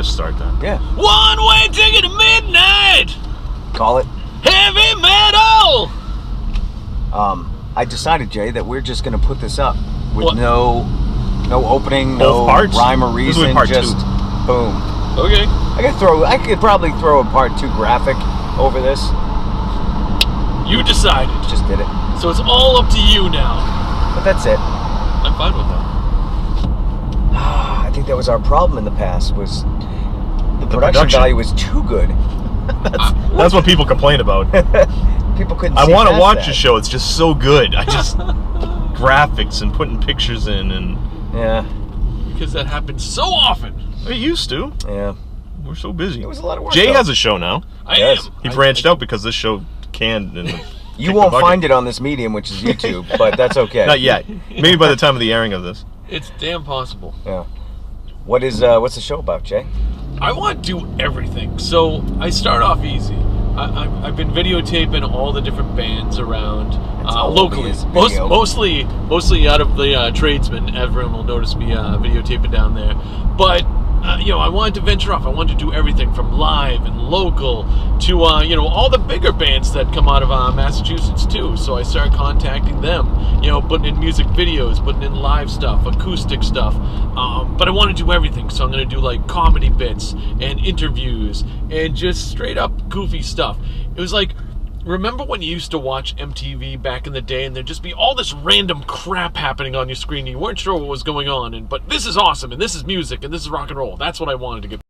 this start then. Yeah. One-way ticket to midnight. Call it. Heavy metal. I decided, Jay, that we're just going to put this up with What? no opening, Both no parts? rhyme or This will be reason, part just two. boom. Okay. I could probably throw a part 2 graphic over this. You decided. Just did it. So it's all up to you now. But that's it. I'm fine with that. I think that was our problem in the past, was the production production. value was too good. That's what people complain about. People couldn't I see want to past watch that. the show. It's just so good. I just graphics and putting pictures in, and Yeah, Because that happens so often. it used to. yeah. We're so busy. It was a lot of work. Jay though. has a show now. I Yes. am. He branched out because this show canned. And You won't find it on this medium, which is YouTube, but that's okay. Not yet. Maybe by the time of the airing of this. It's damn possible. Yeah. What's the show about, Jay? I want to do everything. So I start off easy. I've been videotaping all the different bands around all locally. it is, video. Mostly out of the tradesmen. Everyone will notice me videotaping down there. But I wanted to venture off. I wanted to do everything from live and local to all the bigger bands that come out of Massachusetts too. So I started contacting them. Putting in music videos, putting in live stuff, acoustic stuff. But I want to do everything. So I'm going to do like comedy bits and interviews and just straight up goofy stuff. It was like, remember when you used to watch MTV back in the day and there'd just be all this random crap happening on your screen and you weren't sure what was going on, but this is awesome and this is music and this is rock and roll. That's what I wanted to get.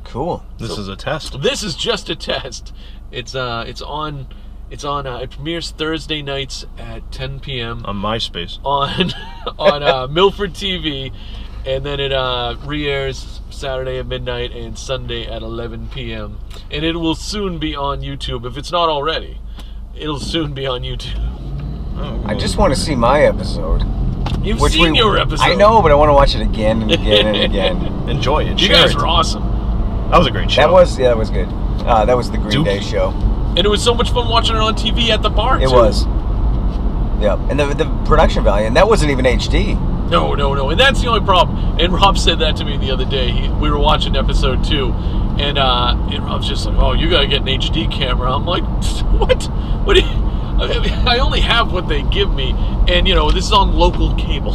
Cool. This is a test. This is just a test. It premieres Thursday nights at 10 p.m. On MySpace. on Milford TV, and then it re-airs Saturday at midnight and Sunday at 11 p.m. And it will soon be on YouTube. If it's not already, it'll soon be on YouTube. I just want to see my episode. You've seen your episode. I know, but I want to watch it again and again and again. Enjoy it. You Share guys it. are awesome. That was a great show. That was good. That was the Green Day Dookie. show. And it was so much fun watching it on TV at the bar, It too. was. Yep. And the production value, and that wasn't even HD. No. And that's the only problem. And Rob said that to me the other day. We were watching episode 2, and Rob's just like, oh, you got to get an HD camera. I'm like, what? What do you... I only have what they give me, and, this is on local cable.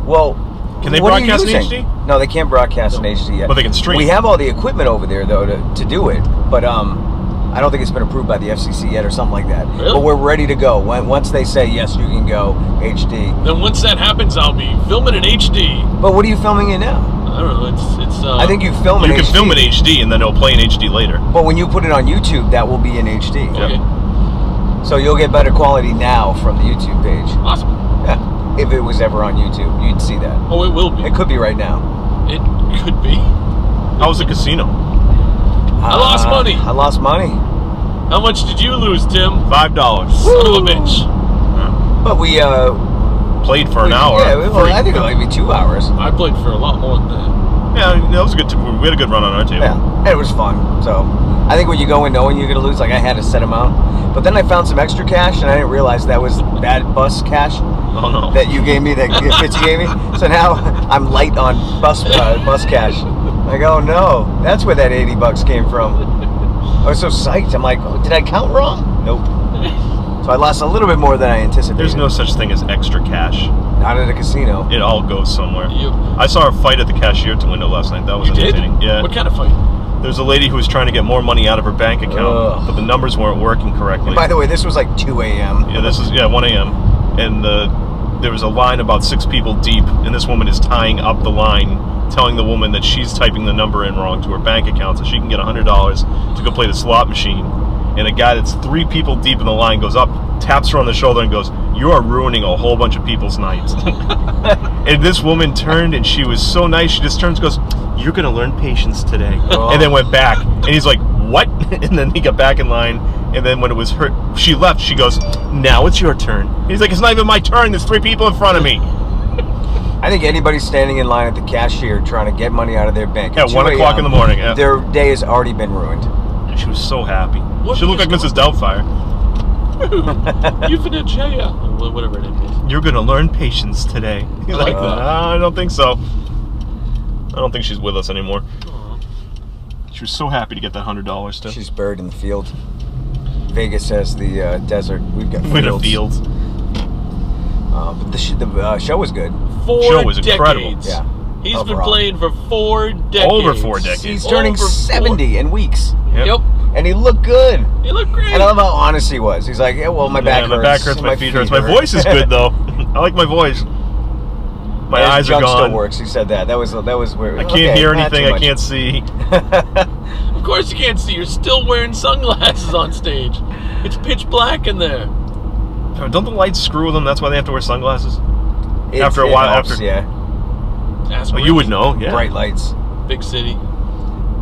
Well, Can they what are you broadcast in using? HD? No, they can't broadcast in HD yet. But they can stream. We have all the equipment over there, though, to do it. But I don't think it's been approved by the FCC yet or something like that. Really? But we're ready to go. Once they say, yes, you can go HD. Then once that happens, I'll be filming in HD. But what are you filming in now? I don't know. It's. I think you film in You can HD. film in HD and then it'll play in HD later. But when you put it on YouTube, that will be in HD. Okay. So you'll get better quality now from the YouTube page. Awesome. Yeah. If it was ever on YouTube, you'd see that. Oh, it will be. It could be right now. It could be. How was the casino? I lost money. I lost money. How much did you lose, Tim? $5. Son of a bitch. But we Played for an hour. Yeah, well, I think it might be 2 hours. I played for a lot more than that. Yeah, that was a good. We had a good run on our table. Yeah, and it was fun. So I think when you go in knowing you're going to lose, like I had a set amount. But then I found some extra cash, and I didn't realize that was bad bus cash Oh no. that you gave me, that Fitzy gave me. So now I'm light on bus cash. I go, no, that's where that $80 came from. I was so psyched. I'm like, oh, did I count wrong? Nope. So I lost a little bit more than I anticipated. There's no such thing as extra cash. Not at a casino. It all goes somewhere. You I saw a fight at the cashier window last night. That was did? entertaining. Yeah. What kind of fight? There's a lady who was trying to get more money out of her bank account, Ugh. but the numbers weren't working correctly. By the way, this was like 2 a.m. Yeah, this is 1 a.m. And there was a line about 6 people deep, and this woman is tying up the line, telling the woman that she's typing the number in wrong to her bank account so she can get $100 to go play the slot machine. And a guy that's 3 people deep in the line goes up, taps her on the shoulder, and goes, "You are ruining a whole bunch of people's nights." And this woman turned, and she was so nice. She just turns and goes, "You're going to learn patience today." Oh. And then went back. And he's like, "What?" And then he got back in line. And then when it was her, she left. She goes, "Now it's your turn." And he's like, "It's not even my turn. There's 3 people in front of me." I think anybody standing in line at the cashier trying to get money out of their bank At 1 o'clock in the morning. Yeah. their day has already been ruined. She was so happy. What She looked like was Mrs. Doubtfire. Euthanasia, or whatever it is. "You're going to learn patience today." He's I like that. I don't think so. I don't think she's with us anymore. Aw. She was so happy to get that $100 too. She's buried in the field. Vegas has the desert. We've got in a fields. field. But the show was good. 4 Show was incredible. decades. Yeah. He's been Overall. playing for 4 decades. Over 4 decades. He's turning Over 4. 70 in weeks. Yep. And he looked good. He looked great. And I love how honest he was. He's like, yeah, well, my back hurts. My back hurts, my feet hurts. My voice is good though. I like my voice. My His eyes are junk gone. still works. He said that. That was weird. I can't hear not anything. too I much. can't see. Of course you can't see. You're still wearing sunglasses on stage. It's pitch black in there. Don't the lights screw with them? That's why they have to wear sunglasses. After a It while, helps, after- yeah, Ask Well, you would know. Yeah. bright lights. Big city.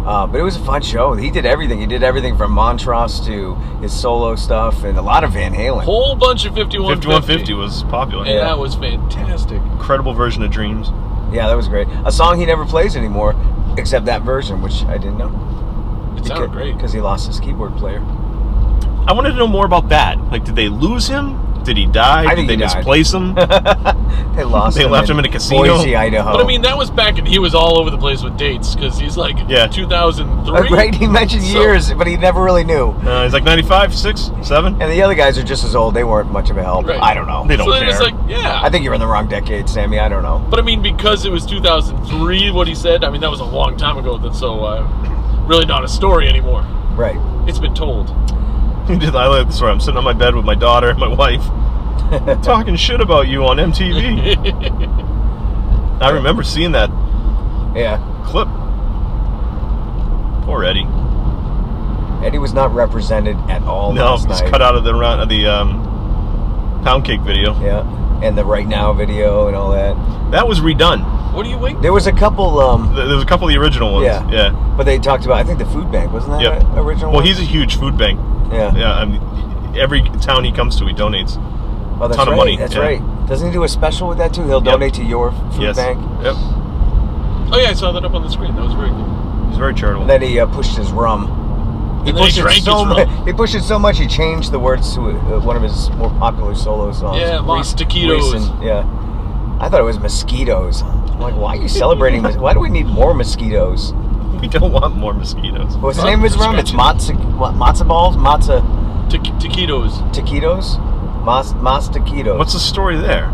But it was a fun show. He did everything. He did everything from Montrose to his solo stuff and a lot of Van Halen. Whole bunch of 5150. 5150 was popular. And that was fantastic. Incredible version of Dreams. Yeah, that was great. A song he never plays anymore, except that version, which I didn't know. It sounded great. Because he lost his keyboard player. I wanted to know more about that. Like, did they lose him? Did he die? I think Did they he died. misplace him? They lost They him left him in a casino? Boise, Idaho. But I mean, that was back, and he was all over the place with dates because he's like 2003. Right, he mentioned So- years, but he never really knew. He's like 95, 6, 7. And the other guys are just as old. They weren't much of a help. Right. I don't know. They don't So then care. it's like, yeah. I think you're in the wrong decade, Sammy. I don't know. But I mean, because it was 2003, what he said, I mean, that was a long time ago, so really not a story anymore. Right. It's been told. I like the story. I'm sitting on my bed with my daughter and my wife, talking shit about you on MTV. I remember seeing that Yeah. clip. Poor Eddie. Eddie was not represented at all No, last it's night. cut out of the Pound Cake video. Yeah. And the Right Now video and all that. That was redone. What are you waiting? There was a couple, There was a couple of the original ones. Yeah. but they talked about, I think, the food bank. Wasn't that Yep. an original Well, one? he's a huge food bank. Yeah. Yeah, I mean, every town he comes to, he donates. Oh, that's ton of right. money, That's yeah. right. Doesn't he do a special with that, too? He'll donate to your food Yes. bank. Yep. Oh, yeah, I saw that up on the screen. That was very good. He's very charitable. And then he pushed his rum. And then he drank his rum. He pushed it so much he changed the words to one of his more popular solo songs. Yeah, Los Taquitos. Yeah, I thought it was mosquitoes. I'm like, why are you celebrating? Why do we need more mosquitoes? We don't want more mosquitoes. What's the name of his rum? It's matzo balls, matzo Taquitos. taquitos, mas taquitos. What's the story there?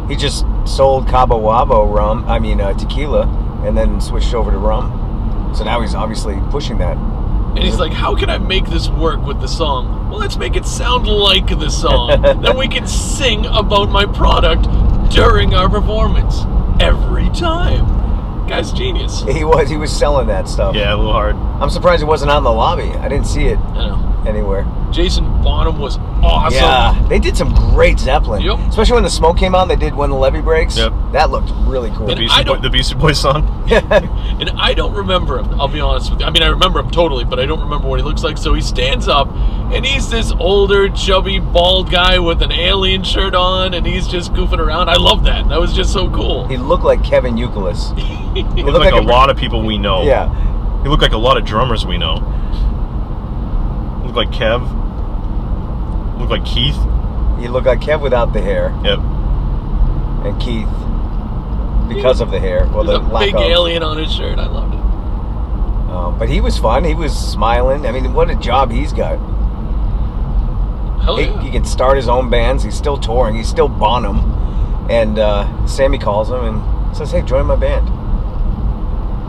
He just sold Cabo Wabo rum. I mean tequila, and then switched over to rum. So now he's obviously pushing that. And he's like, how can I make this work with the song? Well, let's make it sound like the song. Then we can sing about my product during our performance. Every time. Guy's genius. He was selling that stuff. Yeah, a little hard. I'm surprised it wasn't on the lobby. I didn't see it I know. anywhere. Jason Bonham was awesome. Yeah, they did some great Zeppelin. Yep. Especially when the smoke came on, they did When the Levee Breaks. Yep. That looked really cool. And The Beastie Boys song. And I don't remember him, I'll be honest with you. I mean, I remember him totally, but I don't remember what he looks like. So he stands up, and he's this older, chubby, bald guy with an alien shirt on, and he's just goofing around. I love that. That was just so cool. He looked like Kevin Youkilis. He looked like a lot of people we know. Yeah. He looked like a lot of drummers we know. Looked like Kev. Looked like Keith. He looked like Kev without the hair, Yep. and Keith because of the hair. Well, There's the a lack big of. alien on his shirt. I loved it. But he was fun. He was smiling. I mean, what a job he's got. Hell He, yeah. he can start his own bands. He's still touring. He's still Bonham. And Sammy calls him and says, "Hey, join my band."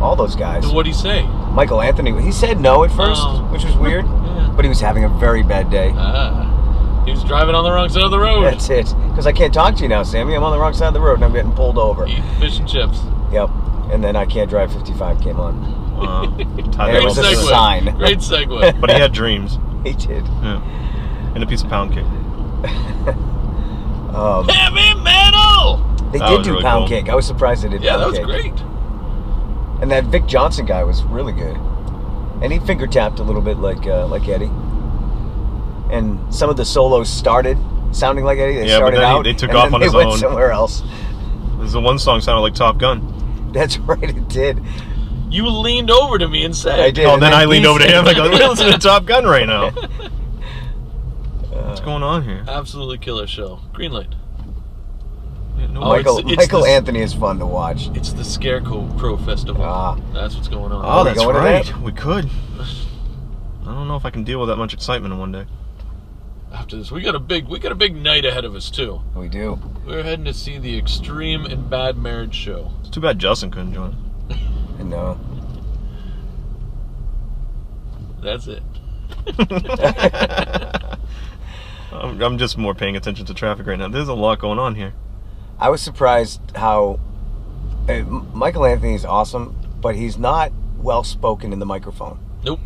All those guys. And what'd he say? Michael Anthony, he said no at first, Oh. which was weird. Yeah. But he was having a very bad day. He was driving on the wrong side of the road. That's it. because I can't talk to you now, Sammy. I'm on the wrong side of the road and I'm getting pulled over. Eat fish and chips. Yep. And then I can't drive 55 came on. Tyler It was a Wilson. sign. Great segue. But he had dreams. He did. Yeah. And a piece of pound cake. Heavy metal! They That did was do really pound cool. cake. I was surprised they did Yeah, that pound was cake. great. And that Vic Johnson guy was really good. And he finger tapped a little bit like Eddie. And some of the solos started sounding like Eddie. They Yeah, but started then out. they took and off then on they his went own. somewhere else. There's the one song sounded like Top Gun. That's right, it did. You leaned over to me and said, I did. Oh, And then I he leaned over to said- him. I go, we're listening to Top Gun right now. What's going on here? Absolutely killer show. Greenlight. Yeah, no, Oh, Michael, it's Michael the- Anthony is fun to watch. It's the Scarecrow Festival. Ah. That's what's going on. Oh, we that's going to right. that? We could. I don't know if I can deal with that much excitement in one day. After this, we got a big night ahead of us too. We do. We're heading to see the Extreme and Bad Marriage show. It's too bad Justin couldn't join. I know. That's it. I'm just more paying attention to traffic right now. There's a lot going on here. I was surprised how Michael Anthony is awesome, but he's not well spoken in the microphone. Nope.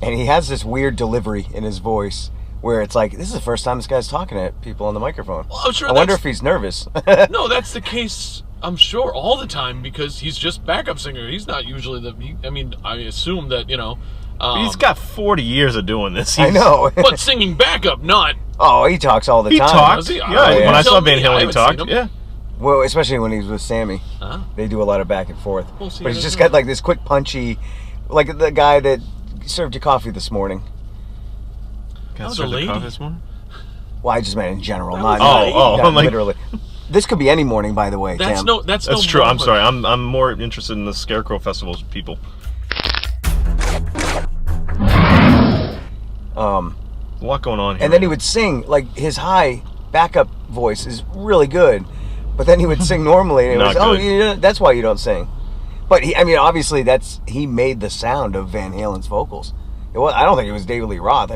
And he has this weird delivery in his voice where it's like, this is the first time this guy's talking to people on the microphone. Well, I'm sure I wonder that's- if he's nervous. No, that's the case, I'm sure, all the time because he's just backup singer. He's not usually I assume that, He's got 40 years of doing this. I know. but singing backup, not. Oh, he talks all the He time. talked. Does he? Yeah, Oh, yeah. when I saw Tell Van me, I Halen, he haven't talked. seen him. Yeah. Well, especially when he's with Sammy. Huh? They do a lot of back and forth. We'll see But how he's they just do. got like this quick punchy, like the guy that served you coffee this morning. Got was served a a lady. coffee this morning? Well, I just meant in general, That not, was a lady. not I'm like- literally. This could be any morning, by the way, That's Tam. no That's true. I'm moment. sorry. I'm more interested in the Scarecrow Festival's people. A lot going on here. And then he would sing, like his high backup voice is really good, but then he would sing normally, and it was, Not good. that's why you don't sing. But obviously he made the sound of Van Halen's vocals. I don't think it was David Lee Roth. I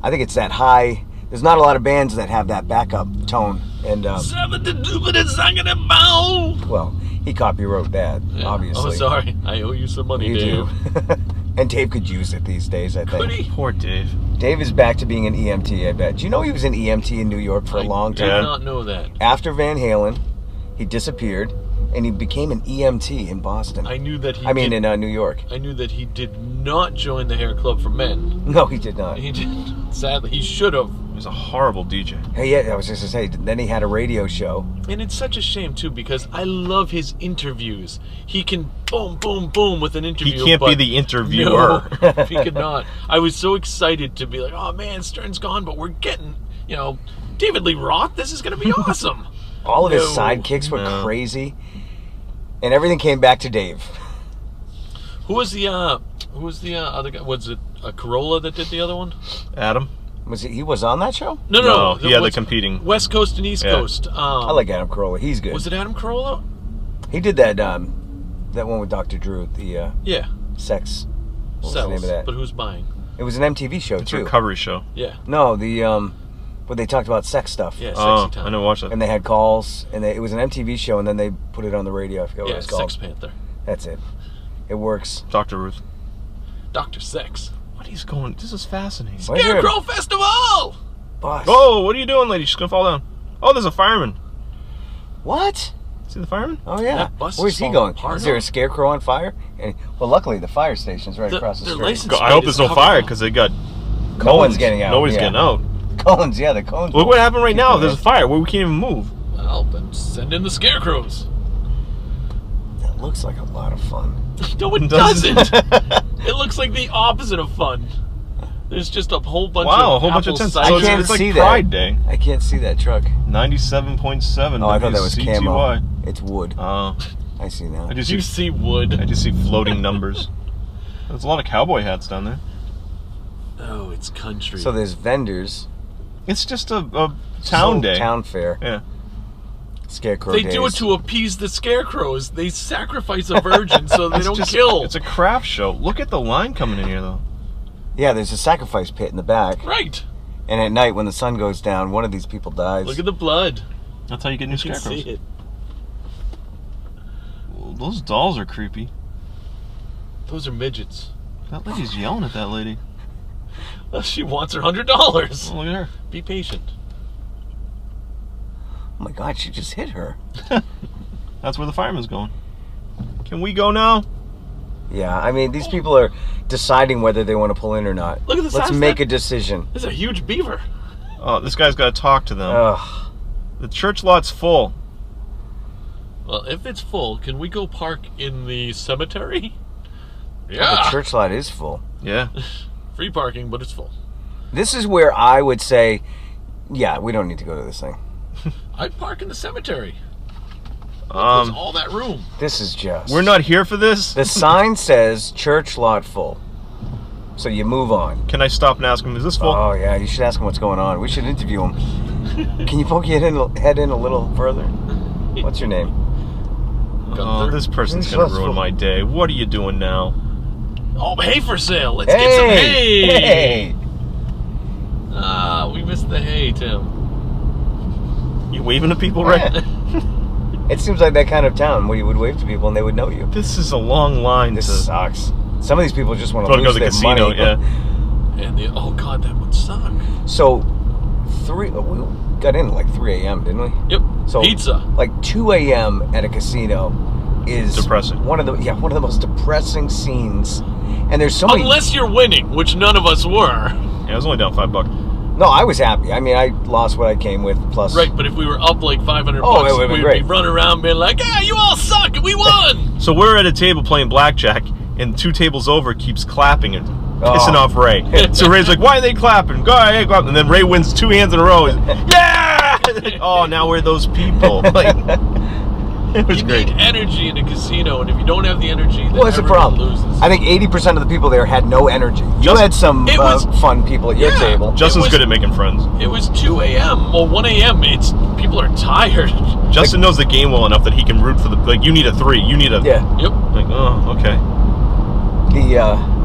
think it's that high. There's not a lot of bands that have that backup tone, and well, he copywrote that, Yeah. obviously. Oh, sorry. I owe you some money, You Dave. do. And Dave could use it these days, I think. Could he? Poor Dave. Dave is back to being an EMT, I bet. Do you know he was an EMT in New York for a long I did time? not know that. After Van Halen, he disappeared, and he became an EMT in Boston. I knew that he. in New York. I knew that he did not join the Hair Club for Men. No, he did not. He did. Sadly, he should have. He was a horrible DJ. Hey, yeah, I was just going to say, then he had a radio show. And it's such a shame too because I love his interviews. He can boom, boom, boom with an interview. He can't be but the interviewer. No, he could not. I was so excited to be like, oh man, Stern's gone, but we're getting, David Lee Roth. This is going to be awesome. All of his No, sidekicks were no. crazy, and everything came back to Dave. Who was the other guy? Was it a Corolla that did the other one? Adam? He was on that show? No. He had the what's- competing. West Coast and East Yeah. Coast. I like Adam Carolla. He's good. Was it Adam Carolla? He did that one with Dr. Drew, the Yeah. sex. What was the Sells, name of that? but who's buying? It was an MTV show It's a too. recovery show. Yeah. No, where they talked about sex stuff. Yeah. Oh, Sexy Time. I never watched that. And they had calls, and it was an MTV show, and then they put it on the radio. I forget what Yeah. it was called. Sex Panther. That's it. It works. Dr. Ruth. Dr. Sex. What is going? This is fascinating. Why is there a Scarecrow Festival. bus? Oh, what are you doing, lady? She's gonna fall down. Oh, there's a fireman. What? See the fireman? Oh yeah. That bus Where's is he falling going? apart. Is there a scarecrow on fire? Well, luckily the fire station's right across the their street. license I hope plate is there's no covered fire up. because they got. No one's cones. getting out, Nobody's yeah. getting out. Cones, yeah, the cones. Look what happened right now. Keep There's a it. fire. We can't even move. Well, then send in the scarecrows. That looks like a lot of fun. No, it Doesn't. doesn't. It looks like the opposite of fun. There's just a whole bunch Wow, of a whole bunch of apple tents. cider. So I can't it's like see Pride that. Day. I can't see that truck. 97.7. Oh, I thought that was WCTY. camo. It's wood. Oh, I see now. I just You see. see wood. I just see floating numbers. There's a lot of cowboy hats down there. Oh, it's country. So there's vendors. It's just a town day. Town fair. Yeah. Scarecrow they days. do it to appease the scarecrows. They sacrifice a virgin so they It's don't just- kill. It's a craft show. Look at the line coming in here, though. Yeah, there's a sacrifice pit in the back. Right. And at night, when the sun goes down, one of these people dies. Look at the blood. That's how you get new You can scarecrows. see it. Well, those dolls are creepy. Those are midgets. That lady's yelling at that lady. Well, she wants her $100. Oh, look at her. Be patient. Oh my God, she just hit her. That's where the fireman's going. Can we go now? Yeah, I mean, these people are deciding whether they want to pull in or not. Look at the Let's size make of a decision. This is a huge beaver. Oh, this guy's got to talk to them. Ugh. The church lot's full. Well, if it's full, can we go park in the cemetery? The Yeah. church lot is full. Yeah. Free parking, but it's full. This is where I would say, yeah, we don't need to go to this thing. I'd park in the cemetery. There's all that room. This is just... We're not here for this. The sign says church lot full. So you move on. Can I stop and ask him, is this full? Oh, yeah, you should ask him what's going on. We should interview him. Can you poke your head in a little further? What's your name? Oh, this person's This going to was ruin full. my day. What are you doing now? Oh, hay for sale. Let's get some hay. Hey! Ah, we missed the hay, Tim. You waving to people, right? It seems like that kind of town where you would wave to people and they would know you. This is a long line This to sucks. Some of these people just want to go to lose the their casino. money. Yeah. And the oh god, that would suck. So, we got in at like 3 a.m., didn't we? Yep. So Pizza. Like 2 a.m. at a casino is Depressing. One of the most depressing scenes. And there's so many. Unless you're winning, which none of us were. Yeah, I was only down $5. No, I was happy. I mean, I lost what I came with plus. Right, but if we were up like 500 Oh, it bucks, would've been we'd great. be running around being like, "Ah, you all suck, and we won." So we're at a table playing blackjack, and 2 tables over keeps clapping and Oh. pissing off Ray. So Ray's like, "Why are they clapping? Go ahead, clap!" And then Ray wins 2 hands in a row. Yeah! Oh, now we're those people. Like, it was You great. need energy in a casino, and if you don't have the energy, then What's the everyone problem? loses. I think 80% of the people there had no energy. You had some It was- fun people at your Yeah. table. Justin's was- good at making friends. It was 2 a.m. Well, 1 a.m. It's people are tired. Justin knows the game well enough that he can root for the like. You need a 3. You need a Yeah. Yep. Like, oh, okay.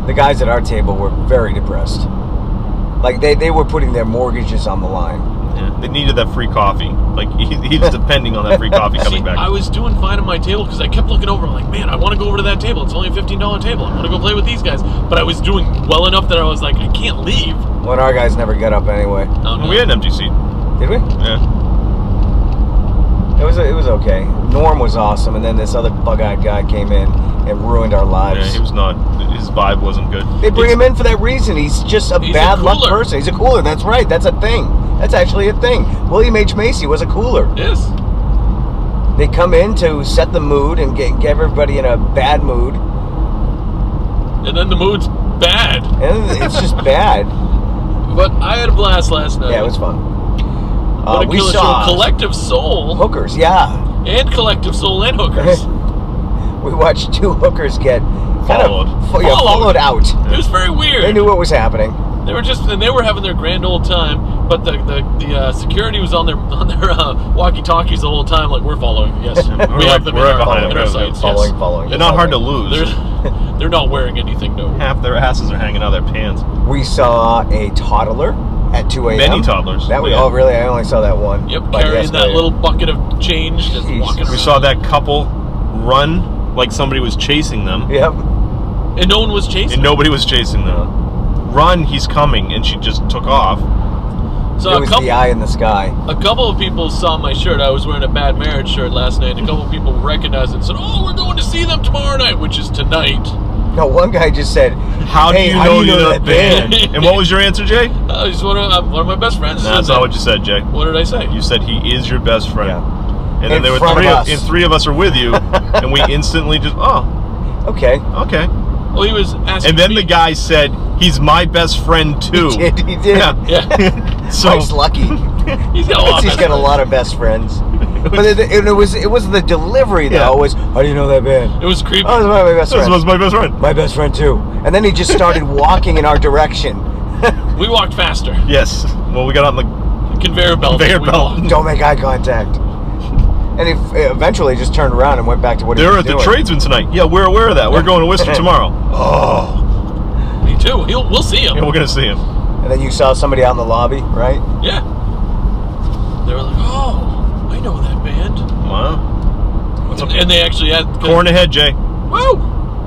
The guys at our table were very depressed. Like they were putting their mortgages on the line. Yeah, they needed that free coffee. Like he's depending on that free coffee coming See, back. I was doing fine at my table because I kept looking over. I'm like, man, I want to go over to that table. It's only a $15 table. I want to go play with these guys. But I was doing well enough that I was like, I can't leave. When our guys never got up anyway. Oh, no. We had an empty seat. Did we? Yeah. It was okay. Norm was awesome, and then this other bug-eyed guy came in and ruined our lives. Yeah, he was not. His vibe wasn't good. They bring him in for that reason. He's just a He's a bad luck cooler. person. He's a cooler. That's right. That's a thing. That's actually a thing. William H. Macy was a cooler. Yes. They come in to set the mood and get everybody in a bad mood, And then the mood's bad. and it's just bad. But I had a blast last night. Yeah, it was fun. What a We killer saw show. Collective Soul. hookers. Yeah, And Collective Soul and Hookers. we watched 2 hookers get kind Followed. of Followed. followed out. It was very weird. They knew what was happening. They were having their grand old time, but the security was on their walkie-talkies the whole time, like we're following. Yes, we have them in we're our, behind in them. our sights. Following, yes. following. They're not hard to lose. They're not wearing anything, no. Half their asses are hanging out of their pants. We saw a toddler at 2 a.m. Many toddlers. That was, Yeah. Oh, really? I only saw that one. Yep, by the carrying that escalator. little bucket of change, just Jesus. walking around. We saw that couple run like somebody was chasing them, Yep. and no one was chasing. and nobody was chasing them. Run, he's coming, and she just took off. So It a was couple, the eye in the sky. a couple of people saw my shirt. I was wearing a Bad Marriage shirt last night, and a couple of people recognized it and said, "Oh, we're going to see them tomorrow night," which is tonight. No, one guy just said, How "Hey, do you how know do you know that band? And what was your answer, Jay? He's one of my best friends. That's not what you said, Jay. What did I say? You said he is your best friend. Yeah. And then In there were front of us. and 3 of us are with you, and we instantly just, oh, Okay." okay. Well, he was asking And then me. the guy said, he's my best friend too. He did. Yeah. Yeah, So Mike's lucky. he's got a lot. He's got a lot of best friends. But it was the delivery though. Yeah. Was, how do you know that band? It was creepy. Oh, it's my best this friend. was my best friend. My best friend too. And then he just started walking in our direction. We walked faster. Yes. Well, we got on the Conveyor belt. Conveyor we belt. walked. Don't make eye contact. And he eventually just turned around and went back to what he They're was at the doing. tradesman tonight. Yeah, we're aware of that. We're going to Worcester tomorrow. Oh. Me too. We'll see him. Yeah, we're going to see him. And then you saw somebody out in the lobby, right? Yeah. They were like, "Oh, I know that band." Wow. What's up? And they actually had Corn ahead, Jay. Woo!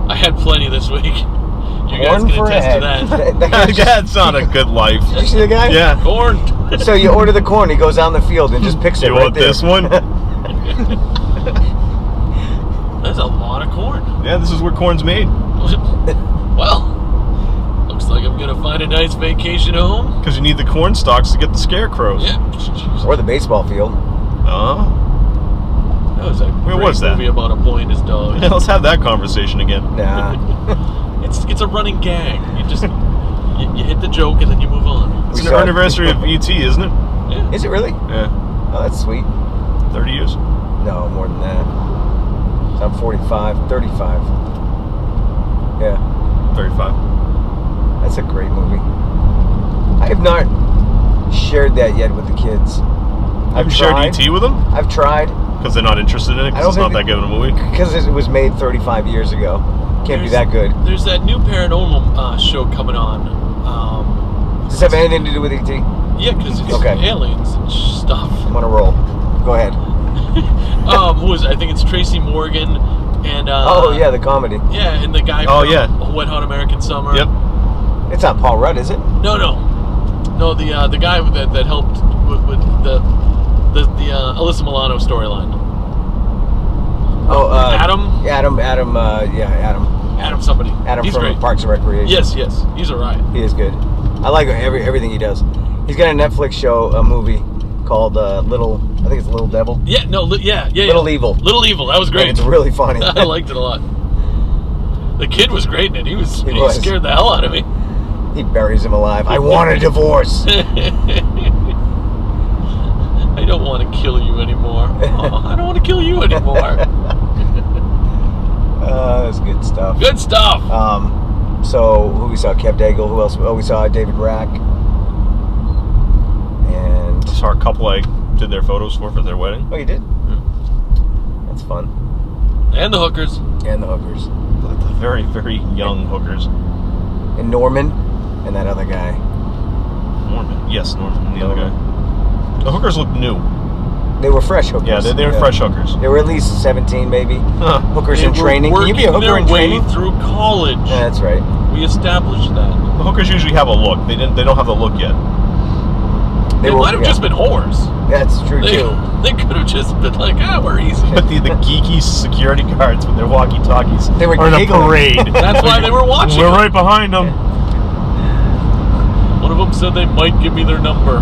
I had plenty this week. You guys Corn can for a attest to head. that. That guy- That's not a good life. Did you see the guy? Yeah. Corn. So you order the corn, he goes out in the field and just picks it You right want there. this one? That's a lot of corn. Yeah, this is where corn's made. Well, looks like I'm gonna find a nice vacation home. Because you need the corn stalks to get the scarecrows. Yeah. Jeez. Or the baseball field. Oh. That was a Where great was that? movie about a boy and his dog. Yeah, let's have that conversation again. Nah. It's a running gag. You just you hit the joke and then you move on. It's We an saw it. anniversary of ET, isn't it? Yeah. Is it really? Yeah. Oh, that's sweet. 30 years. No, more than that. So I'm 45, 35. Yeah, 35. that's a great movie. I have not shared that yet with the kids. Have you shared ET with them? I've tried. Because they're not interested in it? I Because don't it's not that think good of a movie? Because it was made 35 years ago. Can't be There's- that good. There's that new paranormal show coming on. Does this have anything to do with ET? Yeah, because it's Okay. aliens and stuff. I'm on a roll. Go ahead. Who is it? I think it's Tracy Morgan and Oh, yeah, the comedy. yeah, and the guy Oh, from yeah. Wet Hot American Summer. Yep. It's not Paul Rudd, is it? No, the guy that helped with the Alyssa Milano storyline. Oh, Adam? Adam, Adam. Adam somebody. Adam He's from great. Parks and Recreation. Yes, he's alright. He is good. I like everything he does. He's got a Netflix show, a movie called I think it's Little Devil. Yeah, no, yeah. Little Evil. Little Evil. That was great. And it's really funny. I liked it a lot. The kid was great in it. He was. scared the hell out of me. He buries him alive. I want a divorce. I don't want to kill you anymore. Oh, I don't want to kill you anymore. That's good stuff. Good stuff. So who we saw? Kev Daigle. Who else? Oh, we saw David Rack. And Saw a couple I did their photos for their wedding. oh, you did. That's fun. And the hookers. And the hookers. The very, very young hookers. And Norman. And that other guy. Norman. Yes, Norman. And the other guy. The hookers look new. They were fresh hookers. Yeah, they were fresh hookers. They were at least 17, maybe. Huh. Hookers They in were training. Can you be a working hooker in their way training? through college. Yeah, that's right. We established that. The hookers usually have a look. They don't have the look yet. They might have just been whores. That's true They, too. they could have just been like, we're easy. But the geeky security guards with their walkie-talkies They were are in a giggling. parade. That's why they were watching. We're them. right behind them. One of them said they might give me their number.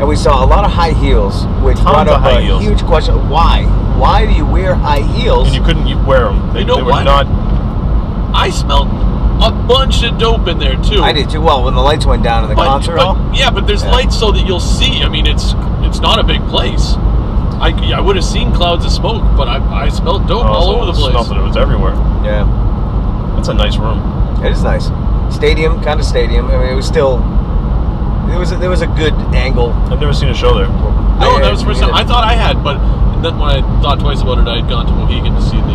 And we saw a lot of high heels, which Tons brought of up high a heels. huge question. Why? Why do you wear high heels? And you couldn't wear them. They, You know they were what? not. I smelled a bunch of dope in there too. I did too. Well, when the lights went down in the concert hall. Yeah, but there's Yeah. lights so that you'll see. I mean, it's not a big place. I would have seen clouds of smoke, but I smelled dope all over the place. Smelled it was everywhere. Yeah, That's a nice room. it is nice. Stadium, kind of stadium. I mean, it was still. There was a good angle. I've never seen a show there. No, that was the first time. either. I thought I had, but then when I thought twice about it, I had gone to Mohegan to see the.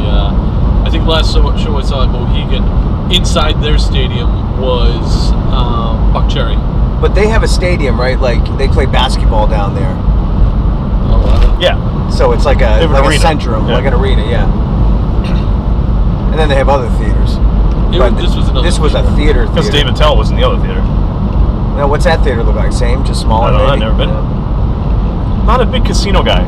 I think the last show I saw at Mohegan, inside their stadium was Buck Cherry. But they have a stadium, right? Like they play basketball down there, Oh, Yeah. so it's like They have an a arena. centrum, Yeah. like an arena, yeah. And then they have other theaters. this was another. This was a theater. Because theater. David Tell was in the other theater. Now, what's that theater look like? Same, just smaller. I don't know, maybe? I've never been. Yeah. Not a big casino guy.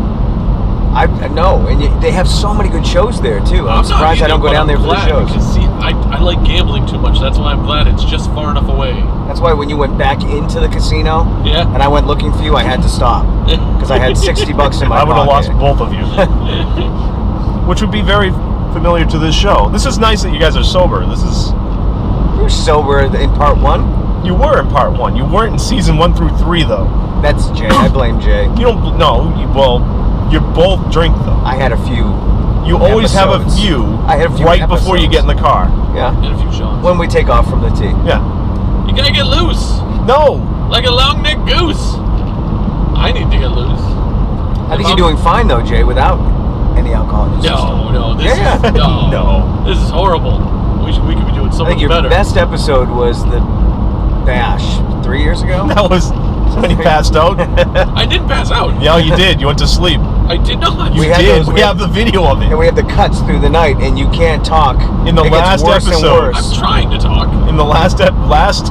I know, and they have so many good shows there too. I'm not surprised I either, don't go but down I'm there for the glad shows. because, see, I like gambling too much. That's why I'm glad it's just far enough away. That's why when you went back into the casino Yeah. and I went looking for you, I had to stop because I had $60 in my I would have lost pocket. both of you. Which would be very familiar to this show. This is nice that you guys are sober. This is. You were sober in part one. You were in part 1. You weren't in season 1 through 3, though. That's Jay. I blame Jay. You don't. No. Well, you both drink though. I had a few. You always have a episodes. few. I had a few right before you episodes. get in the car. Yeah. And a few shots. When we take off from the tee. Yeah. You gotta get loose, No. like a long-necked goose. I need to get loose. I think you're doing fine though, Jay, without any alcohol in your system. No, this Yeah. is no. No. This is horrible. We could be doing so I think much your better. best episode was the bash, 3 years ago? That was when you passed out. I didn't pass out. Yeah, you did. You went to sleep. I did not. You We had did. those- We have the video of And it. we have the cuts through the night, and you can't talk. In the It gets last worse and episode. worse. I'm trying to talk. In the last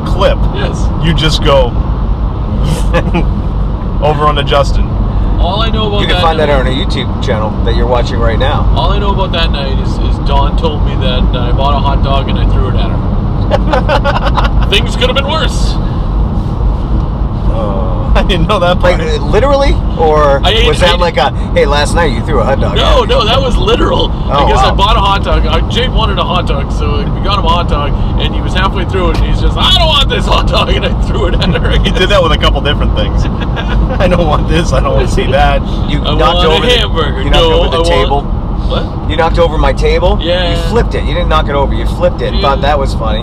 clip, Yes. you just go over on Justin. All I know about You can find that night, on our YouTube channel that you're watching right now. All I know about that night is Dawn told me that I bought a hot dog and I threw it at her. Things could have been worse. I didn't know that part. Like literally, or I ate- was I that ate- like a hey? Last night you threw a hot dog. No, at me. no, that was literal. I guess wow. I bought a hot dog. Jake wanted a hot dog, so we got him a hot dog, and he was halfway through it, and he's just, I don't want this hot dog, and I threw it at her. He did that with a couple different things. I don't want this. I don't want to see that. You I knocked want over a hamburger. You knocked No, over the I table. What? You knocked over my table. Yeah. You flipped it. You didn't knock it over. You flipped it. And Yeah. thought that was funny.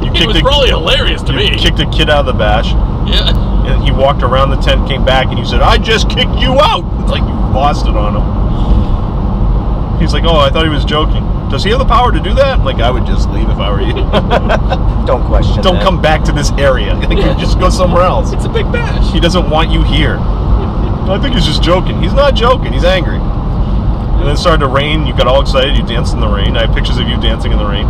It kicked was the- probably hilarious to You me. kicked a kid out of the bash, Yeah. and he walked around the tent, came back, and you said, "I just kicked you out." It's like you lost it on him. He's like, "Oh, I thought he was joking." Does he have the power to do that? I'm like, I would just leave if I were you. Don't question. Don't that. come back to this area. Like, you just go somewhere else. It's a big bash. He doesn't want you here. I think he's just joking. He's not joking. He's angry. And then it started to rain. You got all excited. You danced in the rain. I have pictures of you dancing in the rain.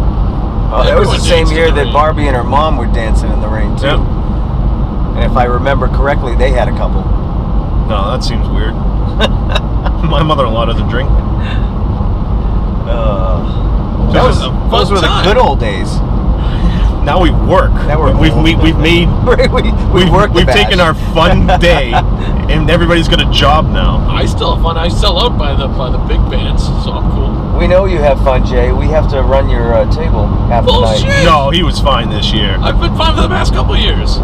Oh, that was Everyone the same danced in year the that rain. Barbie and her mom were dancing in the rain too. Yeah. And if I remember correctly, they had a couple. No, that seems weird. My mother-in-law doesn't drink. Those fun were the time. good old days. Now we work. Now we're we've old. made we worked. we've taken our fun day, and everybody's got a job now. I still have fun. I sell out by the big bands, so I'm cool. We know you have fun, Jay. We have to run your table half the Bullshit. night. No, he was fine this year. I've been fine for the past couple of years.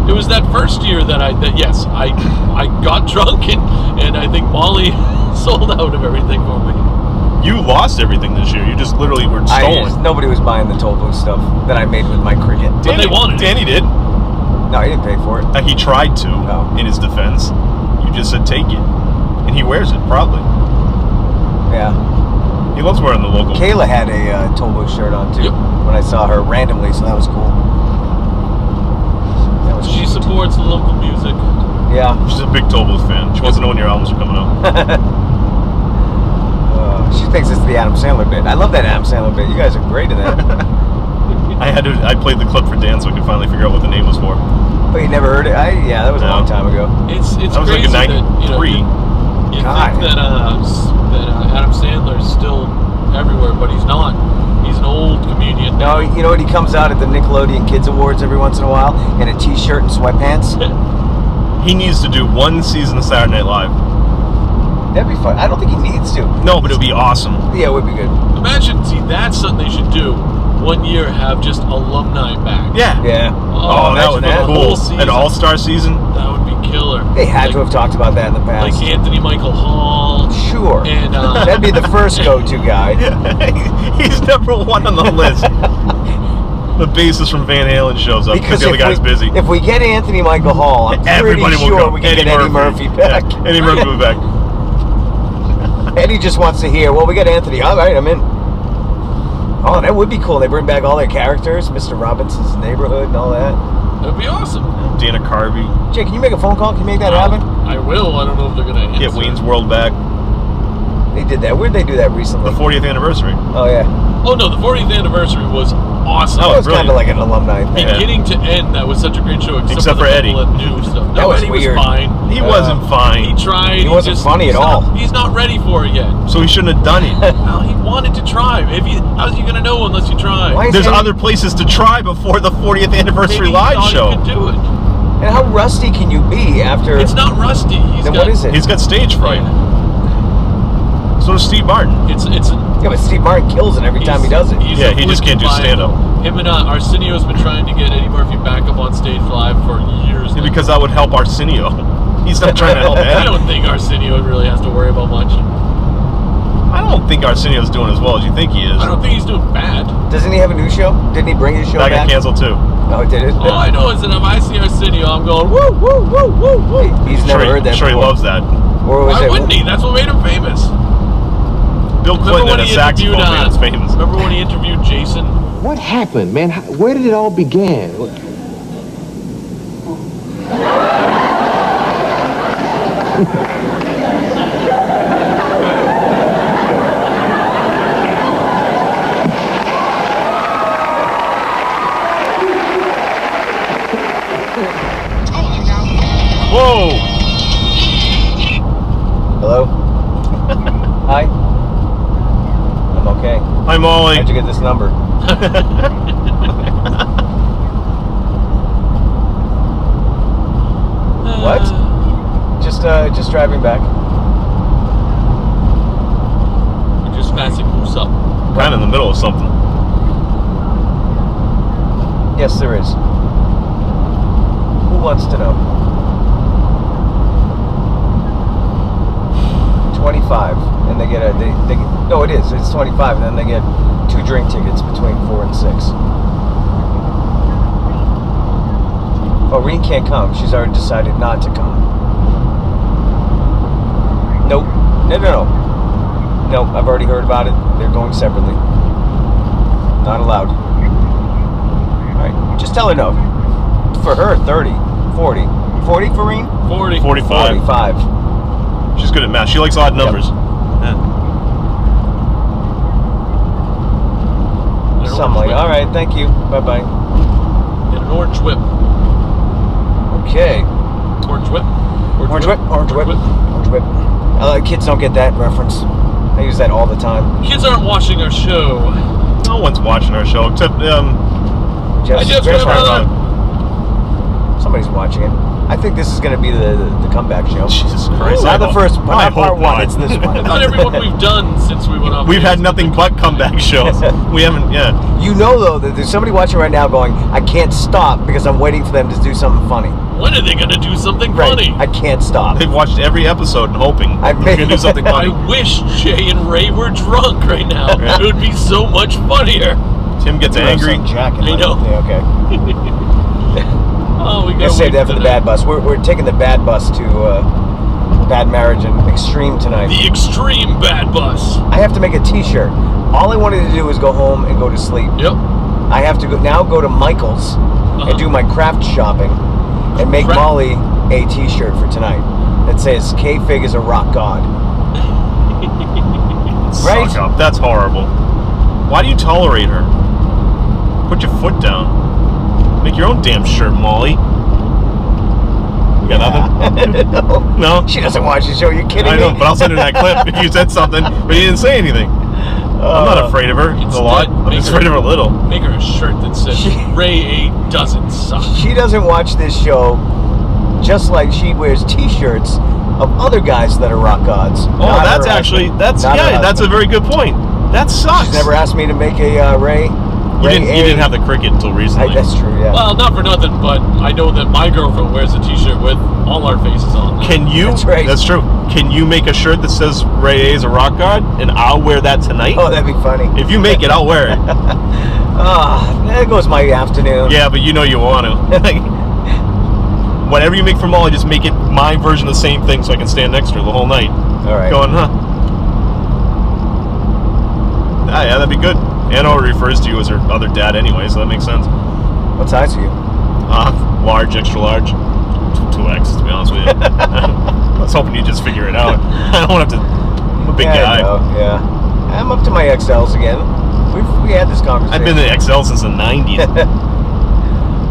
It was that first year that I got drunk and I think Molly sold out of everything for me. You lost everything this year. You just literally were stolen. Nobody was buying the toll booth stuff that I made with my cricket. But they wanted it. Danny did. No, he didn't pay for it. He tried to. Oh. In his defense, you just said take it, and he wears it proudly. Yeah. He loves wearing the logo. Kayla had a toll booth shirt on too Yep. when I saw her randomly, so that was cool. That was She supports the local music. Yeah. She's a big Toll Booth fan. She wants to know when your albums are coming out. She thinks it's the Adam Sandler bit. I love that Adam Sandler bit. You guys are great in that. I played the clip for Dan so I could finally figure out what the name was for. But you never heard it? Yeah, that was a No. long time ago. It's That was like crazy in that you '93. God. think that Adam Sandler is still everywhere, but he's not. He's an old comedian. No, you know what? He comes out at the Nickelodeon Kids Awards every once in a while in a t-shirt and sweatpants. He needs to do one season of Saturday Night Live. That'd be fun. I don't think he needs to. No, but it would be awesome. Yeah, it would be good. Imagine, see, that's something they should do. One year, have just alumni back. Yeah. Yeah. Oh, that would be imagine cool. whole season. An all-star season. That would be killer. They had Like- to have talked about that in the Like past. Anthony Michael Hall. Sure. And That'd be the first go-to guy. He's number one on the list. The bassist from Van Halen shows up because the other guy's busy. If we get Anthony Michael Hall, I'm Everybody pretty will sure go. we can get Eddie Murphy back. Yeah, Eddie Murphy will be back. Eddie just wants to hear, well, we got Anthony. All right, I'm in. Oh, that would be cool. They bring back all their characters, Mr. Robinson's Neighborhood and all that. That'd be awesome. Dana Carvey. Jay, can you make a phone call? Can you make that happen? I will. I don't know if they're gonna answer. Get Wayne's World back. They did that. Where'd they do that recently? The 40th anniversary. Oh, yeah. Oh no, the 40th anniversary was awesome. Oh, That was kind brilliant. of like an alumni thing. Yeah. Beginning to end, that was such a great show. Except for for the Eddie. couple of new stuff. That No, was Eddie weird. was fine. He wasn't He fine. tried. He wasn't funny he's at not- all. He's not ready for it yet. So he shouldn't have done it. Well, he wanted to try. How's he gonna know unless you try? Why is There's Eddie- other places to try before the 40th anniversary Maybe he live thought show. He could do it. And how rusty can you be after... It's not rusty. Then what is it? He's got stage fright. So does Steve Martin. It's Yeah, but Steve Martin kills it every time he does it. he's Yeah, a he just can't do wicked stand-up. vibe. Him and Arsenio's been trying to get Eddie Murphy back up on stage live for years. Yeah, now. because that would help Arsenio. He's not trying to help I Eddie. don't think Arsenio really has to worry about much. I don't think Arsenio's doing as well as you think he is. I don't think he's doing bad. Doesn't he have a new show? Didn't he bring his show That back? got canceled too. Oh, did it? All I know is that if I see Arsenio, I'm going woo woo woo woo woo. He's never heard that Sure, he before. loves that. Or was Why it? wouldn't he? That's what made him famous. Bill Remember Clinton when and a he saxophone interviewed? man is famous. Remember when he interviewed Jason? What happened, man? Where did it all begin? Whoa! Hello? Hi? I'm okay. Hi, Molly. How'd you get this number? What? Just driving back. We're just passing Moose up. Kind of in the middle of something. Yes, there is. Who wants to know? 25, and they get a no, it is. It's 25, and then they get 2 drink tickets between 4 and 6. Oh, Reen can't come. She's already decided not to come. Nope. No. Nope. I've already heard about it. They're going separately. Not allowed. All right. Just tell her no. For her, 30, 40, 40 for Reen. 40. 45. 45. She's good at math. She likes odd numbers. Yeah. Something like, all right, thank you. Bye-bye. Get an orange whip. Okay. Orange whip. Orange whip. Orange whip. Orange whip. Kids don't get that reference. I use that all the time. Kids aren't watching our show. No one's watching our show except Just grab another. somebody's watching it. I think this is going to be the comeback show. Jesus Christ! Not the first, I not part hope one. not. It's this one. Not everyone we've done since we went off. We've had nothing but comeback shows. We haven't. Yeah. You know, though, that there's somebody watching right now going, I can't stop because I'm waiting for them to do something funny. When are they going to do something Right. funny? I can't stop. They've watched every episode and hoping I we're gonna do something funny. I wish Jay and Ray were drunk right now. Yeah. It would be so much funnier. Tim gets angry. Jacket. I know. Yeah, okay. Oh, we We're got gonna save that for the bad bus. We're taking the bad bus to Bad Marriage and Extreme tonight. The extreme bad bus. I have to make a T-shirt. All I wanted to do was go home and go to sleep. Yep. I have to go to Michael's and do my craft shopping and make Craft? Molly a T-shirt for tonight that says K-Fig is a rock god. Right? Suck up. That's horrible. Why do you tolerate her? Put your foot down. Make your own damn shirt, Molly. You got nothing? No. No? She doesn't watch the show. You're kidding I know, me? but I'll send her that clip if you said something, but you didn't say anything. I'm not afraid of her a lot. I'm just afraid of her a little. Make her a shirt that says Ray A doesn't suck. She doesn't watch this show just like she wears T-shirts of other guys that are rock gods. Oh, Not that's her actually, husband. that's, Not her yeah, that's a husband. very good point. That sucks. She's never asked me to make a Ray. You didn't have the cricket until recently. That's true, yeah. Well, not for nothing, but I know that my girlfriend wears a T-shirt with all our faces on. Can you? That's right. That's true. Can you make a shirt that says Ray A is a rock god, and I'll wear that tonight? Oh, that'd be funny. If you make it, I'll wear it. There goes my afternoon. Yeah, but you know you want to. Whatever you make for Molly, just make it my version of the same thing, so I can stand next to her the whole night. All right. Going, huh? Ah, yeah, that'd be good. Anna already refers to you as her other dad anyway, so that makes sense. What size are you? Large, extra large. 2X, to be honest with you. I was hoping you'd just figure it out. I don't want to have to... I'm a big guy. I know, yeah. I'm up to my XLs again. We had this conversation. I've been in the XL since the 90s.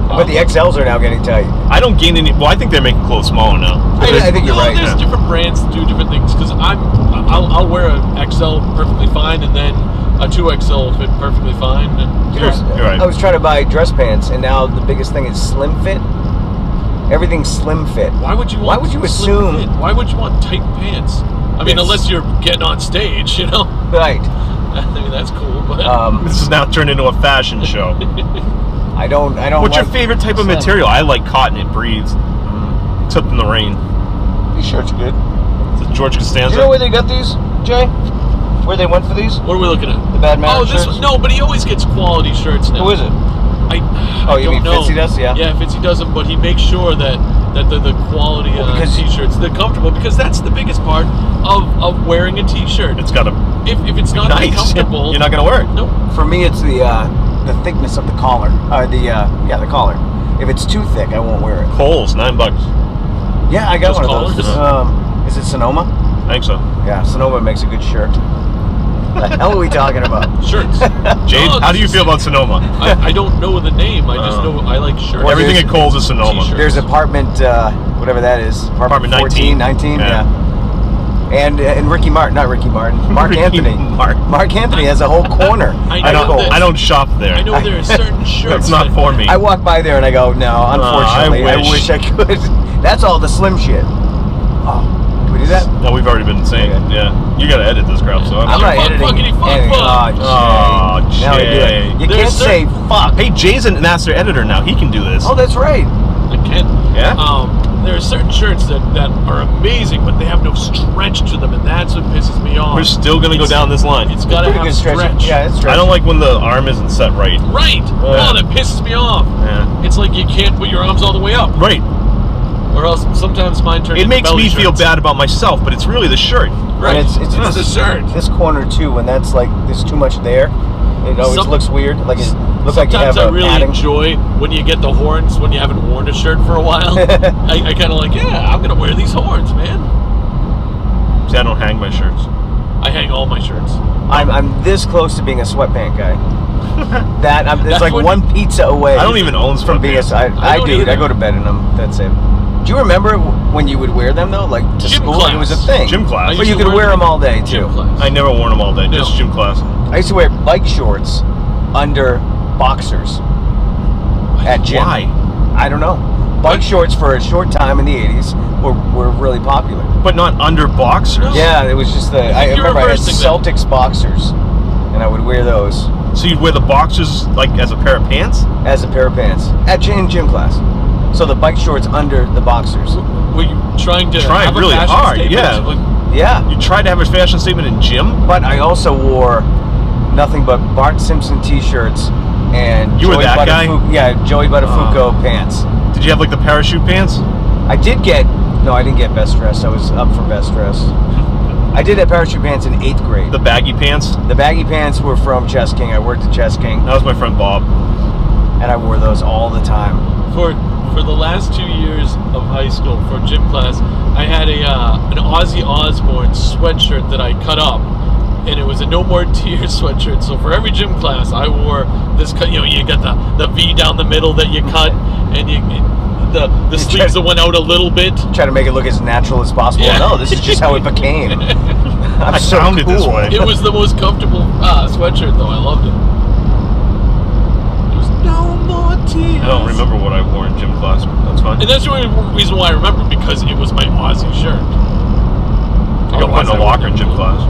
But the XLs are now getting tight. I don't gain any... Well, I think they're making clothes smaller now. I think you're right. There's Yeah. different brands that do different things. Because I'll wear an XL perfectly fine, and then a 2XL will fit perfectly fine. And You're right. I was trying to buy dress pants, and now the biggest thing is slim fit. Everything's slim fit. Why would you want? Why would you slim assume- fit? Why would you want tight pants? I mean, Yes. unless you're getting on stage, you know. Right. I mean, that's cool, but This is now turned into a fashion show. I don't. What's your like favorite type of slim. material? I like cotton. It breathes. Except in the rain. These shirts are good. Is it George Do Costanza? you know where they got these, Jay? Where they went for these? what are we looking at? The Bad Man Oh, this shirts? one, no, but he always gets quality shirts now. Who is it? I Oh, you don't mean know. Fitzy does? Yeah. Yeah, Fitzy does them, but he makes sure that the quality because- t-shirts, they're comfortable, because that's the biggest part of wearing a t-shirt. It's got to If it's not nice. comfortable, You're not going to wear it. Nope. For me, it's the thickness of the collar. The collar. If it's too thick, I won't wear it. Kohl's, $9. Yeah, I got Just one of those. collars? Is it Sonoma? I think so. Yeah, Sonoma makes a good shirt. The hell are we talking about? Shirts. Jade, No, how do you just- feel about Sonoma? I don't know the name. I just know I like shirts. Well, Everything there's- at Kohl's is Sonoma. T-shirt. There's apartment, whatever that is. Apartment 14, 19. 19, Yeah. yeah. And Ricky Martin, not Ricky Martin, Mark Ricky Anthony. Martin. Mark Anthony has a whole corner. I I know don't. that- I don't shop there. I know there are certain shirts. That's not for me. I walk by there and I go, no, unfortunately, I I wish. wish I could. That's all the slim shit. Oh, can we do that? No, we've already been saying. Okay. Yeah, you got to edit this crap. So I'm I'm. not fuck, editing fuckity, fuck, anything. fuck. Oh, Jay. Oh, Now we do it. Jay. You There's can't say fuck. Hey, Jay's a master editor now. He can do this. Oh, that's right. I can't. Yeah? There are certain shirts that are amazing, but they have no stretch to them, and that's what pisses me off. We're still gonna go It's- down this line. It's got to Pretty have good stretch. Yeah, it's stretch. I don't like when the arm isn't set right. Right. Oh, that pisses me off. Yeah. It's like you can't put your arms all the way up, Right. or else sometimes mine turn. It into makes belly me feel shirts. bad about myself, but it's really the shirt. Right. And it's the shirt. This corner too, when that's like there's too much there, it always Some- looks weird. Like it looks like you have Sometimes I a really padding. enjoy when you get the horns when you haven't worn a shirt for a while. I kind of like, yeah, I'm gonna wear these horns, man. See, I don't hang my shirts. I hang all my shirts. I'm this close to being a sweatpant guy. It's That's like when- one pizza away. I don't even own from being a. sweatpants. I don't do. either. I go to bed in them. That's it. Do you remember when you would wear them though, like to Gym school? Like it was a class. thing. Gym class. I But used you to could wear them all day Gym too. class. I never worn them all day. Just No. gym class. I used to wear bike shorts under boxers at gym. Why? I don't know. Bike What? shorts for a short time in the 80s were really popular. But not under boxers. Yeah, it was just I You're remember I had reversing that. Celtics boxers, and I would wear those So you'd wear the boxers like as a pair of pants? as a pair of pants in gym class. So the bike shorts under the boxers. Were you trying to Trying have really a fashion hard, statement? yeah. Like, Yeah, You tried to have a fashion statement in gym? but I also wore nothing but Bart Simpson T-shirts and You were that guy? Yeah, Joey Buttafuoco pants. Did you have like the parachute pants? I didn't get best dress. I was up for best dress. I did have parachute pants in 8th grade. The baggy pants? The baggy pants were from Chess King. I worked at Chess King, That was my friend Bob. and I wore those all the time. for the last 2 years of high school for gym class, I had an Ozzy Osbourne sweatshirt that I cut up, and it was a No More Tears sweatshirt. So for every gym class, I wore this cut. You know, you got the V down the middle that you cut, and the sleeves that went out a little bit. Try to make it look as natural as possible. Yeah. No, this is just how it became. I'm I so found it this cool. way. It was the most comfortable sweatshirt, though. I loved it. It was No More Tears. I don't remember what I wore in gym class, but that's fine. And that's the only reason why I remember, because it was my Ozzy shirt. I got put in a locker in gym class.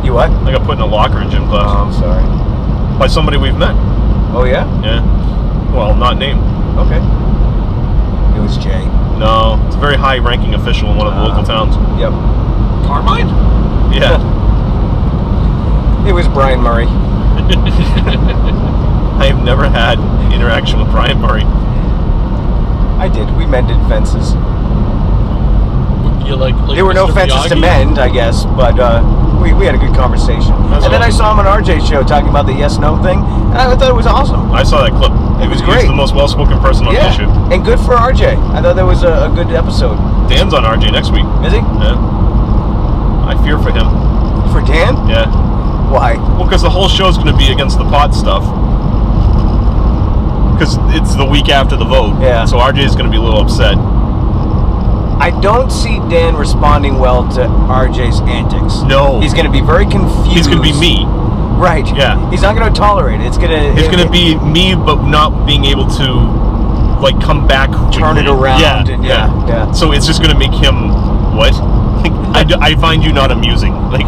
You what? I got put in a locker in gym Oh, class I'm sorry. by somebody we've met. Oh yeah? Yeah. Well, not named. Okay. It was Jay. No, it's a very high-ranking official in one of the local towns. Yep. Carmine? Yeah. It was Brian Murray. I have never had interaction with Brian Murray. I did. We mended fences. You like There were no Mr. fences to Miyagi? mend, I guess, but we had a good conversation. That's And then I awesome. saw him on RJ's show talking about the yes no thing, and I thought it was awesome. I saw that clip. It was He's great. the most well-spoken person on the Yeah, issue. and good for RJ. I thought that was a good episode. Dan's on RJ next week. Is he? Yeah. I fear for him. For Dan? Yeah. Why? Well, because the whole show's going to be against the pot stuff. Because it's the week after the vote. Yeah. So RJ is going to be a little upset. I don't see Dan responding well to RJ's antics. No. He's going to be very confused. He's going to be me. Right. Yeah. He's not going to tolerate it. It's going to. It's going to be me, but not being able to, like, come back. Turn it quickly. around. Yeah. And yeah. So it's just going to make him, what? I find you not amusing. Like,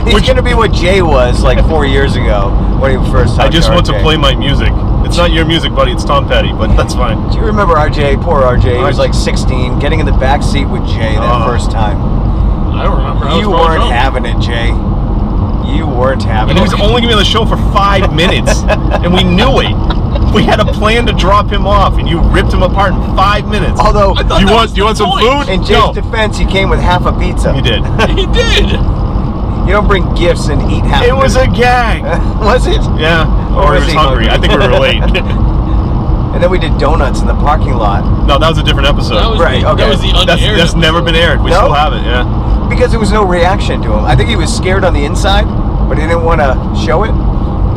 He's which- going to be what Jay was like 4 years ago when he first talked I just want to RJ. play my music. It's not your music, buddy. It's Tom Petty, but that's fine. Do you remember RJ? Poor RJ. He was RJ. like 16, getting in the back seat with Jay that Oh. first time. I don't remember. I was You probably weren't drunk. having it, Jay. You weren't having And he was it. only going to be on the show for 5 minutes, and we knew it. We had a plan to drop him off, and you ripped him apart in 5 minutes. Although, I thought you that want was you the want some point. food? in Jay's No, defense, he came with half a pizza. you did. He did. You don't bring gifts and eat half. It was a gag. Was it? Yeah. Or Or he was was he hungry. hungry? I think we were late. And then we did donuts in the parking lot. No, that was a different episode. That was Right, the, okay. that was the unaired That's never episode. been aired. We No? still have it, yeah. Because there was no reaction to him. I think he was scared on the inside, but he didn't want to show it.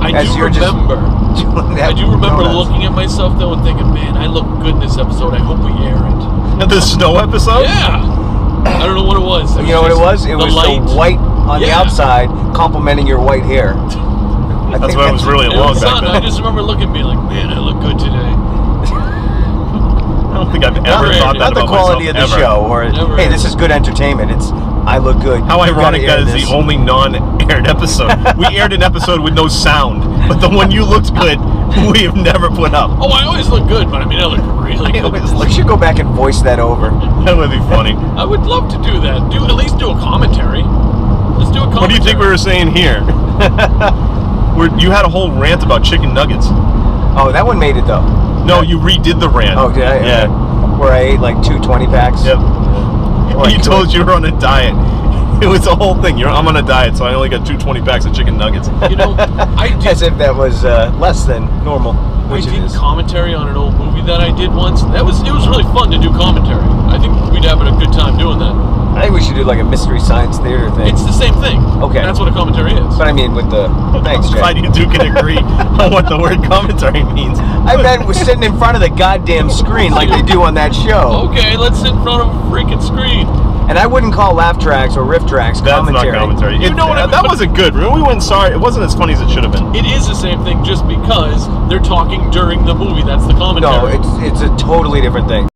I As do you're just remember. doing that I do remember donuts. looking at myself though and thinking, man, I look good in this episode. I hope we air it. The snow episode? Yeah. I don't know what it was. You know what it was? It was light. the white on the Yeah. outside complimenting your white hair. That's why it was really It long was back sun. then. I just remember looking and being like, man, I look good today. I don't think I've ever Never thought aired that Not the about quality myself, of the ever. show, or Never hey, aired. this is good entertainment. It's I look good. How You gotta ironic air that is this. the only non-aired episode. We aired an episode with no sound, but the one you looked good, we have never put up. Oh, I always look good, but I mean, I look really I good. always We look- should go back and voice that over. That would be funny. I would love to do that. At least do a commentary. Let's do a commentary. What do you think we were saying here? You had a whole rant about chicken nuggets. Oh, that one made it though. No, you redid the rant. Oh, did I? Yeah. Where I ate like 2 20 packs. Yep. Oh, You I told could. you were on a diet. It was a whole thing. I'm on a diet, so I only got 2 20 packs of chicken nuggets. You know, I did, As if that was less than normal, I which it did is. commentary on an old movie that I did once. It was really fun to do commentary. I think we'd have a good time doing that. I think we should do like a mystery science theater thing. It's the same thing. Okay. That's what a commentary is. But I mean, with the thanks, Jay. Glad you two can agree on what the word commentary means. I meant we're sitting in front of the goddamn screen like they do on that show. Okay, let's sit in front of a freaking screen. And I wouldn't call laugh tracks or riff tracks That's commentary. not commentary. You know what I mean? That wasn't good. We went sorry. It wasn't as funny as it should have been. It is the same thing just because they're talking during the movie. That's the commentary. No, it's a totally different thing.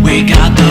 We got the